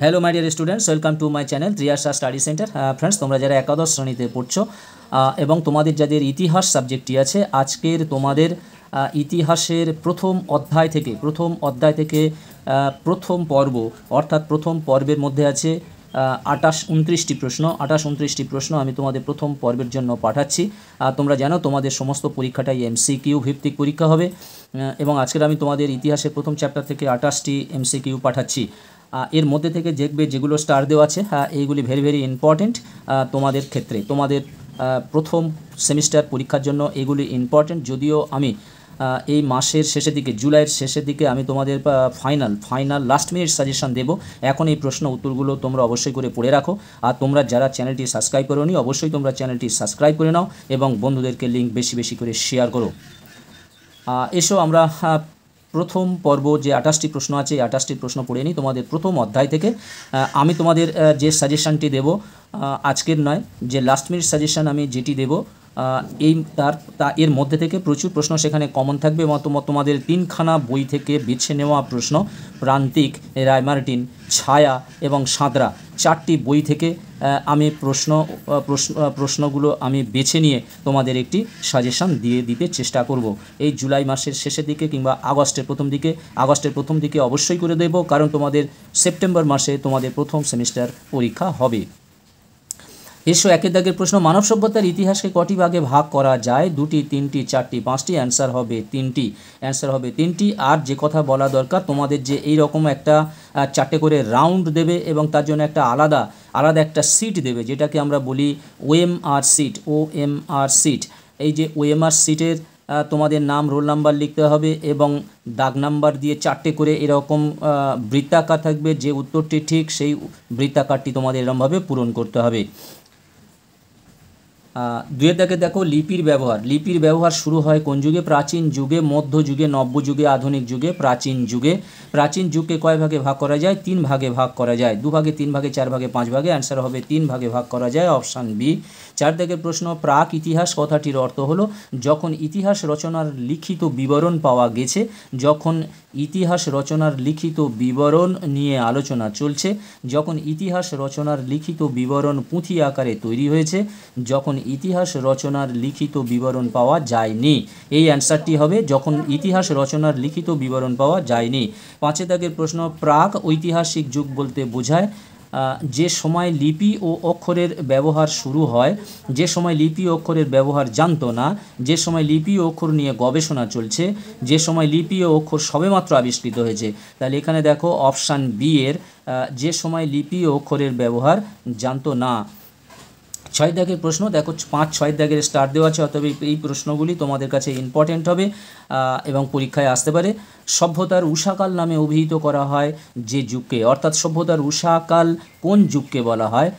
Hello my dear students, welcome to my channel Triyasha study centre. Friends, তোমরা যারা একাদশ শ্রেণীতে পড়ছো এবং তোমাদের যাদের ইতিহাস সাবজেক্টটি আছে, আজকের তোমাদের ইতিহাসের প্রথম অধ্যায় থেকে প্রথম পর্ব অর্থাৎ প্রথম পর্বের মধ্যে আছে 29টি প্রশ্ন আমি তোমাদের প্রথম পর্বের জন্য পাঠাচ্ছি। তোমরা জানো তোমাদের সমস্ত পরীক্ষাটাই MCQ ভিত্তিক পরীক্ষা হবে এবং আজকের আমি তোমাদের ইতিহাসের প্রথম চ্যাপ্টার থেকে 28টি MCQ পাঠাচ্ছি। এর মধ্যে থেকে দেখবে যেগুলো স্টার দেওয়া আছে, এইগুলি ভেরি ভেরি ইম্পর্টেন্ট তোমাদের ক্ষেত্রে, তোমাদের প্রথম সেমিস্টার পরীক্ষার জন্য এগুলি ইম্পর্টেন্ট। যদিও আমি এই মাসের শেষের দিকে, জুলাইয়ের শেষের দিকে আমি তোমাদের ফাইনাল লাস্ট মিনিট সাজেশন দেব। এখন এই প্রশ্ন উত্তরগুলো তোমরা অবশ্যই করে পড়ে রাখো। আর তোমরা যারা চ্যানেলটি সাবস্ক্রাইব করোনি, অবশ্যই তোমরা চ্যানেলটি সাবস্ক্রাইব করে নাও এবং বন্ধুদেরকে লিঙ্ক বেশি বেশি করে শেয়ার করো। এসো আমরা প্রথম পর্ব যে 28টি প্রশ্ন আছে, এই 28টি প্রশ্ন পড়ে নিই তোমাদের প্রথম অধ্যায় থেকে। আমি তোমাদের যে সাজেশানটি দেব আজকের নয়, যে লাস্ট মিনিট সাজেশান আমি যেটি দেব এর মধ্যে থেকে প্রচুর প্রশ্ন সেখানে কমন থাকবে এবং তোমাদের 3খানা বই থেকে বেছে নেওয়া প্রশ্ন, প্রান্তিক, রায়মার্টিন, ছায়া এবং সাঁতরা, 4টি বই থেকে আমি প্রশ্নগুলো আমি বেছে নিয়ে তোমাদের একটি সাজেশান দিয়ে দিতে চেষ্টা করব এই জুলাই মাসের শেষের দিকে কিংবা আগস্টের প্রথম দিকে অবশ্যই করে দেব, কারণ তোমাদের সেপ্টেম্বর মাসে তোমাদের প্রথম সেমিস্টার পরীক্ষা হবে। এসো একের দাগের প্রশ্ন, মানব সভ্যতার ইতিহাসকে কটি ভাগে ভাগ করা যায়? 2টি, 3টি, 4টি, 5টি? অ্যান্সার হবে 3টি। আর যে কথা বলা দরকার, তোমাদের যে এই রকম একটা 4টে করে রাউন্ড দেবে এবং তার জন্য একটা আলাদা একটা সিট দেবে, যেটাকে আমরা বলি OMR সিট। এই যে OMR সিটের তোমাদের নাম, রোল নাম্বার লিখতে হবে এবং দাগ নাম্বার দিয়ে 4টে করে এরকম বৃত্তাকার থাকবে। যে উত্তরটি ঠিক, সেই বৃত্তাকারটি তোমাদের এরকমভাবে পূরণ করতে হবে। 2 দাগে দেখো, লিপির ব্যবহার শুরু হয় কোন যুগে? প্রাচীন যুগে, মধ্যযুগে, নব্যযুগে, আধুনিক যুগে? প্রাচীন যুগে। প্রাচীন যুগকে কয় ভাগে ভাগ করা যায়? 3 ভাগে ভাগ করা যায়। 2 ভাগে, 3 ভাগে, 4 ভাগে, 5 ভাগে? অ্যান্সার হবে 3 ভাগে ভাগ করা যায়, অপশান বি। 4 দাগের প্রশ্ন, প্রাক ইতিহাস কথাটির অর্থ হলো যখন ইতিহাস রচনার লিখিত বিবরণ পাওয়া গেছে। যখন ইতিহাস রচনার লিখিত বিবরণ নিয়ে আলোচনা চলছে। যখন ইতিহাস রচনার লিখিত বিবরণ পুঁথি আকারে তৈরি হয়েছে। যখন ইতিহাস রচনার লিখিত বিবরণ পাওয়া যায়নি। এই অ্যান্সারটি হবে যখন ইতিহাস রচনার লিখিত বিবরণ পাওয়া যায়নি। 5 দাগের প্রশ্ন, প্রাক ঐতিহাসিক যুগ বলতে বোঝায় যে সময় লিপি ও অক্ষরের ব্যবহার শুরু হয়, যে সময় লিপি ও অক্ষরের ব্যবহার জানতো না, যে সময় লিপি ও অক্ষর নিয়ে গবেষণা চলছে, যে সময় লিপি ও অক্ষর সবেমাত্র আবিষ্কৃত হয়েছে। তাহলে এখানে দেখো অপশান বি এর যে সময় লিপি ও অক্ষরের ব্যবহার জানতো না। 6 দাগের প্রশ্ন দেখো, 5-6 দাগের স্টার দেওয়া আছে, অতএব এই প্রশ্নগুলি তোমাদের কাছে ইম্পর্টেন্ট হবে এবং পরীক্ষায় আসতে পারে। সভ্যতার উষাকাল নামে অভিহিত করা হয় যে যুগকে, অর্থাৎ সভ্যতার উষাকাল কোন যুগকে বলা হয়?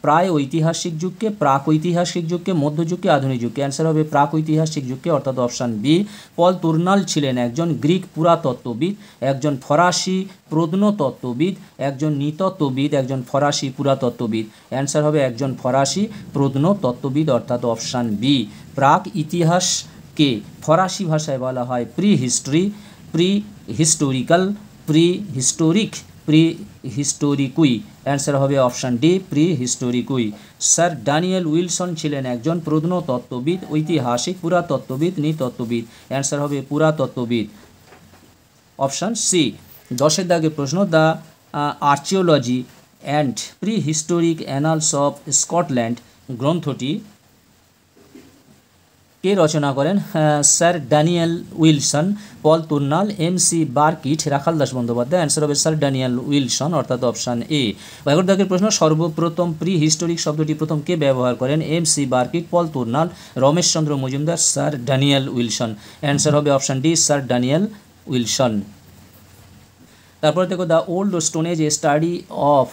প্রায় ঐতিহাসিক যুগকে, প্রাক ঐতিহাসিক যুগকে, মধ্যযুগকে, আধুনিক যুগকে? অ্যান্সার হবে প্রাক ঐতিহাসিক যুগকে, অর্থাৎ অপশান বি। পল তুর্নাল ছিলেন একজন গ্রিক পুরাতত্ত্ববিদ, একজন ফরাসি প্রত্নতত্ত্ববিদ, একজন নৃতত্ত্ববিদ, একজন ফরাসি পুরাতত্ত্ববিদ? অ্যান্সার হবে একজন ফরাসি প্রত্নতত্ত্ববিদ, অর্থাৎ অপশান বি। প্রাক ইতিহাসকে ফরাসি ভাষায় বলা হয় প্রিহিস্টোরিকুই? অ্যান্সার হবে অপশান ডি, প্রিহিস্টোরিকুই। স্যার ড্যানিয়েল উইলসন ছিলেন একজন প্রত্নতত্ত্ববিদ, ঐতিহাসিক, পুরাতত্ত্ববিদ, নৃতত্ত্ববিদ? অ্যান্সার হবে পুরাতত্ত্ববিদ, অপশান সি। 10 দাগের প্রশ্ন, the archaeology and prehistoric annals of Scotland গ্রন্থটি কে রচনা করেন? Sir Daniel Wilson, Paul Tournal, MC Burkitt, Rakhal Das Bandyopadhyay? Answer হবে স্যার ড্যানিয়েল উইলসন, অর্থাৎ অপশান এ। 11 দাগের প্রশ্ন, সর্বপ্রথম প্রিহিস্টোরিক শব্দটি প্রথম কে ব্যবহার করেন? MC Burkitt, Paul Tournal, Rameshchandra Majumdar, sir Daniel Wilson? Answer হবে option D, sir Daniel Wilson. তারপরে দেখো, the old stone age a study of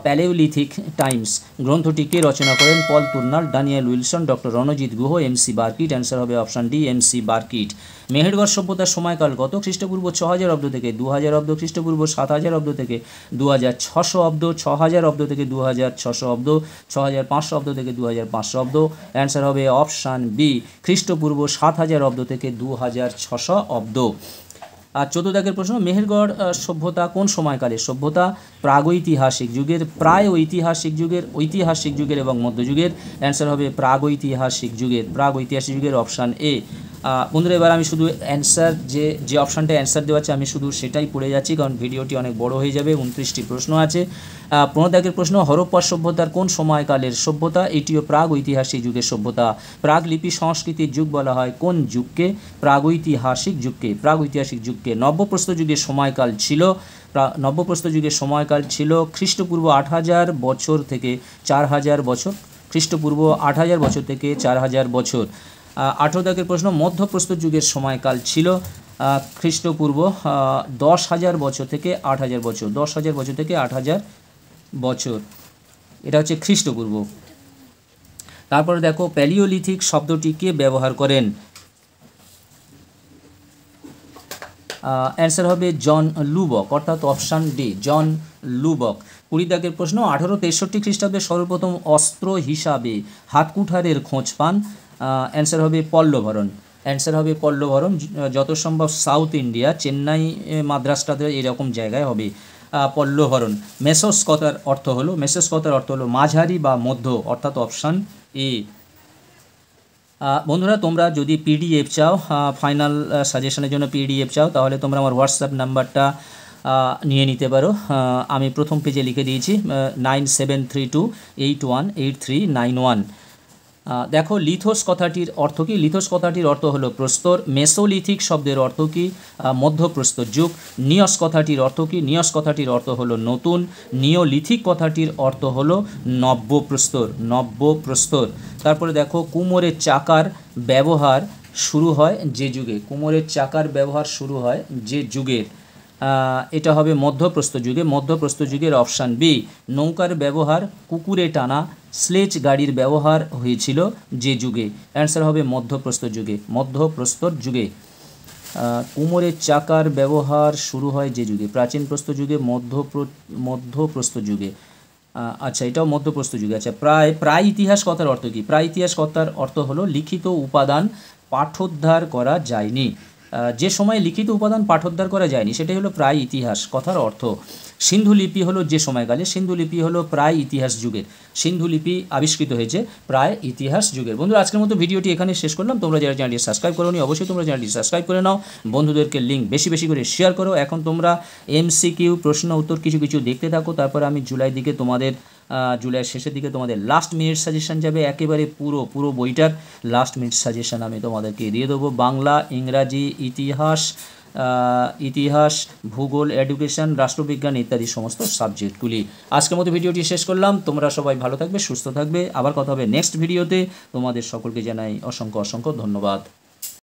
palaeolithic times গ্রন্থটি কে রচনা করেন? Paul Tournal, Daniel Wilson, doctor Ranajit Guha, MC Burkitt? Answer হবে option D, MC Burkitt. Mehrgarh সভ্যতার সময়কাল কত? খ্রিস্টপূর্ব 6000 অব্দ থেকে 2000 অব্দ, খ্রিস্টপূর্ব 7000 অব্দ থেকে 2600 অব্দ, 6000 অব্দ থেকে 2600 অব্দ, 6500 অব্দ থেকে 2500 অব্দ? অ্যান্সার হবে অপশান বি, খ্রিস্টপূর্ব 7000 অব্দ থেকে 2600 অব্দ। আর 14 দাগের প্রশ্ন, মেহেরগড় সভ্যতা কোন সময়কালের সভ্যতা? প্রাগৈতিহাসিক যুগের, প্রায় ঐতিহাসিক যুগের, ঐতিহাসিক যুগের এবং মধ্যযুগের। অ্যান্সার হবে প্রাগৈতিহাসিক যুগের, প্রাগৈতিহাসিক যুগের, অপশান এ। বন্ধুরা এবার আমি শুধু অ্যান্সার যে অপশানটা অ্যান্সার দেওয়া আছে আমি শুধু সেটাই পড়ে যাচ্ছি, কারণ ভিডিওটি অনেক বড় হয়ে যাবে। 29টি প্রশ্ন আছে। 15 দাগের প্রশ্ন, হরপ্পা সভ্যতার কোন সময়কালের সভ্যতা? এটিও প্রাগ ঐতিহাসিক যুগের সভ্যতা। প্রাগ লিপি সংস্কৃতির যুগ বলা হয় কোন যুগকে? প্রাগৈতিহাসিক যুগকে, প্রাগৈতিহাসিক যুগকে। নব্যপ্রস্তর যুগের সময়কাল ছিল, নব্যপ্রস্তর যুগের সময়কাল ছিল খ্রিস্টপূর্ব 8000 বছর থেকে 4000 বছর, খ্রিস্টপূর্ব 8000 বছর থেকে 4000 বছর। 18 দাগের প্রশ্ন, মধ্যপ্রস্তর যুগের সময়কাল ছিল খ্রিস্টপূর্ব 10,000 বছর থেকে 8,000 বছর, 10,000 বছর থেকে 8,000 বছর, এটা হচ্ছে খ্রিস্টপূর্ব। তারপরে দেখো, প্যালিওলিথিক শব্দটি কে ব্যবহার করেন? অ্যান্সার হবে জন লুবক, অর্থাৎ অপশান ডি, জন লুবক। 20 দাগের প্রশ্ন, 1863 খ্রিস্টাব্দে সর্বপ্রথম অস্ত্র হিসাবে হাতকুঠারের খোঁজ পান? অ্যান্সার হবে পল্লভরণ, অ্যান্সার হবে পল্লভরণ। যত সম্ভব সাউথ ইন্ডিয়া, চেন্নাই, মাদ্রাসটাতে এরকম জায়গায় হবে পল্লভরণ। মেসোস কথার অর্থ হলো, মেসোস কথার অর্থ হলো মাঝারি বা মধ্য, অর্থাৎ অপশান এ। বন্ধুরা তোমরা যদি পিডিএফ চাও, ফাইনাল সাজেশনের জন্য পিডিএফ চাও, তাহলে তোমরা আমার হোয়াটসঅ্যাপ নাম্বারটা নিয়ে নিতে পারো। আমি প্রথম পেজে লিখে দিয়েছি 9732818391। দেখো, লিথোস কথাটির অর্থ কী? লিথোস কথাটির অর্থ হলো প্রস্তর। মেসোলিথিক শব্দের অর্থ কী? মধ্যপ্রস্তর যুগ। নিয়স কথাটির অর্থ কী? নিয়স কথাটির অর্থ হলো নতুন। নিওলিথিক কথাটির অর্থ হলো নব্যপ্রস্তর, নব্যপ্রস্তর। তারপরে দেখো, কুমোরের চাকার ব্যবহার শুরু হয় যে যুগে, কুমোরের চাকার ব্যবহার শুরু হয় যে যুগের, এটা হবে মধ্যপ্রস্তর যুগে, মধ্যপ্রস্তর যুগের, অপশান বি। নৌকার ব্যবহার, কুকুরে টানা স্লেজ গাড়ির ব্যবহার হয়েছিল যে যুগে, অ্যান্সার হবে মধ্যপ্রস্তর যুগে, মধ্যপ্রস্তর যুগে। কুমোরের চাকার ব্যবহার শুরু হয় যে যুগে, প্রাচীন প্রস্তর যুগে, মধ্যপ্রস্তর যুগে। আচ্ছা, এটাও মধ্যপ্রস্তর যুগে। আচ্ছা, প্রায় ইতিহাস কথার অর্থ কী? প্রায় ইতিহাস কথার অর্থ হলো লিখিত উপাদান পাঠোদ্ধার করা যায়নি। যে সময়ে লিখিত উপাদান পাঠোদ্ধার করা যায়নি সেটাই হলো প্রায় ইতিহাস কথার অর্থ। সিন্ধুলিপি হলো যে সময়কালে, সিন্ধুলিপি হলো প্রায় ইতিহাস যুগের, সিন্ধুলিপি আবিষ্কৃত হয়েছে প্রায় ইতিহাস যুগের। বন্ধুরা আজকের মতো ভিডিওটি এখানে শেষ করলাম। তোমরা যারা চ্যানেলটি সাবস্ক্রাইব করোনি অবশ্যই তোমরা চ্যানেলটি সাবস্ক্রাইব করে নাও, বন্ধুদেরকে লিঙ্ক বেশি বেশি করে শেয়ার করো। এখন তোমরা এমসিকিউ প্রশ্ন উত্তর কিছু কিছু দেখতে থাকো, তারপর আমি জুলাইয়ের শেষের দিকে তোমাদের লাস্ট মিনিট সাজেশন যাবে, একেবারে পুরো বইটার লাস্ট মিনিট সাজেশন আমি তোমাদেরকে দিয়ে দেবো। বাংলা, ইংরাজি, ইতিহাস, ভূগোল, এডুকেশন, রাষ্ট্রবিজ্ঞান ইত্যাদি সমস্ত সাবজেক্টগুলি। আজকের মতো ভিডিওটি শেষ করলাম। তোমরা সবাই ভালো থাকবে, সুস্থ থাকবে। আবার কথা হবে নেক্সট ভিডিওতে। তোমাদের সকলকে জানাই অসংখ্য অসংখ্য ধন্যবাদ।